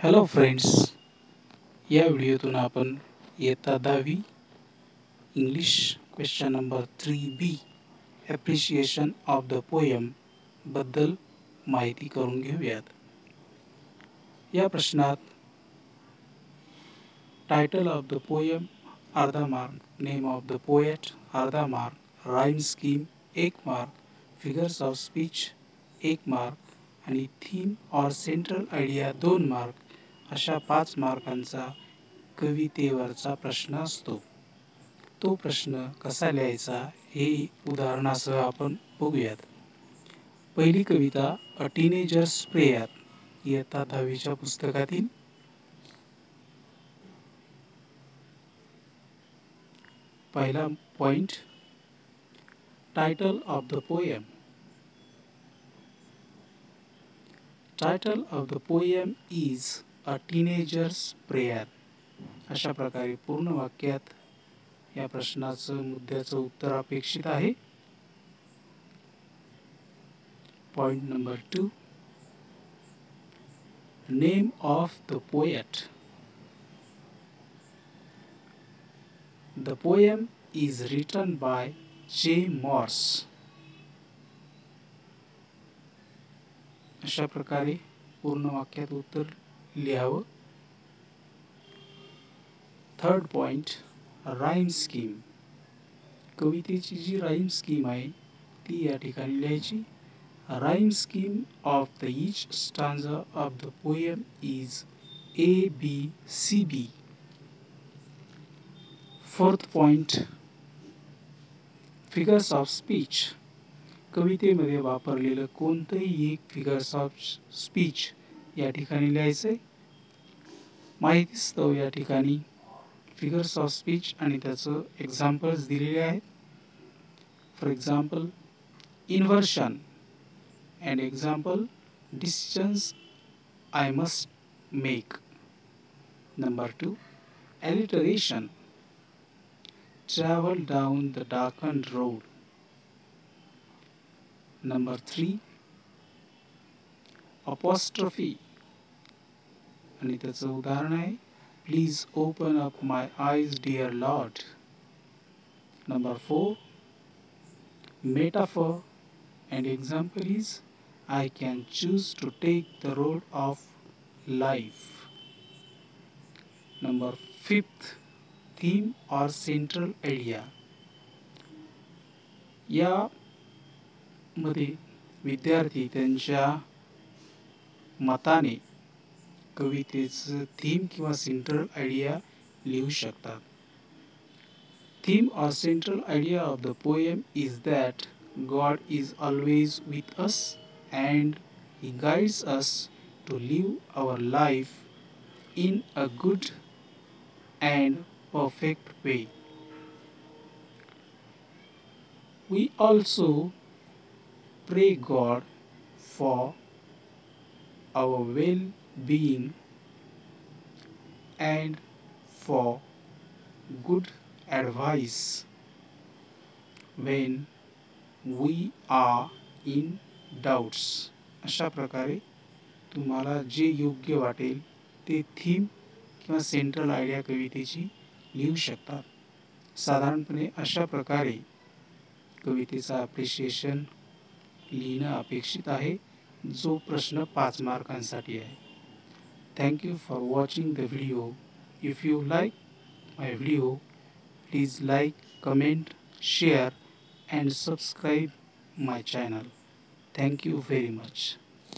Hello friends, या व्हिडिओतून आपण इयत्ता 10वी English question number 3B appreciation of the poem बद्दल माहिती करून घेऊयात. या प्रश्नात टायटल ऑफ द पोएम अर्धा mark, name of the poet अर्धा mark, rhyme scheme 1 mark, figures of speech 1 mark आणि theme or central idea 2 mark अशा 5 मार्कांचा कवितेवरचा प्रश्न असतो. तो प्रश्न कसा लिहायचा हे उदाहरणासह आपण बघूयात. पहिली कविता अ टीनेजर्स प्रेयर, इयत्ता 10वीच्या पुस्तकातील. पहिला point, title of the poem. Title of the poem is a teenagers prayer. अशा प्रकारे पूर्ण वाक्यात या प्रश्नाचं मुद्द्याचं उत्तर अपेक्षित आहे. Point number 2, name of the poet. The poem is written by J Moore's. अशा प्रकारे पूर्ण वाक्यात उत्तर लिहावं. Third point, rhyme scheme. कवितेची जी राईम स्कीम आहे ती या ठिकाणी लिहायची. Rhyme scheme of the each stanza of the poem is ABCB. Fourth point, figures of speech. कवितेमध्ये वापरलेलं कोणतंही एक फिगर्स ऑफ स्पीच या ठिकाणी लिहायचं आहे. माहितीस्तव या ठिकाणी फिगर्स ऑफ स्पीच आणि त्याचं एक्झाम्पल्स दिलेले आहेत. For example, inversion and example, decisions I must make. Number 2, alliteration, travel down the darkened road. Number 3, apostrophe आणि त्याचं उदाहरण आहे, please open up my eyes dear lord. Number 4, metaphor and example is I can choose to take the road of life. Number 5, theme or central idea. या मध्ये विद्यार्थी त्यांच्या मताने कवितेचं theme किंवा सेंट्रल आयडिया लिहू शकतात. Theme or central idea of the poem is that God is always with us and He guides us to live our life in a good and perfect way. We also pray God for our well-being and for good advice when we are in doubts. अशा प्रकारे तुम्हाला जे योग्य वाटेल ते theme किंवा central idea कवितेची लिहू शकतात. साधारणपणे अशा प्रकारे कवितेचं ॲप्रिशिएशन लिहिणं अपेक्षित आहे, जो प्रश्न 5 मार्कांसाठी आहे. Thank you for watching the video. If you like my video, please like, comment, share and subscribe my channel. Thank you very much.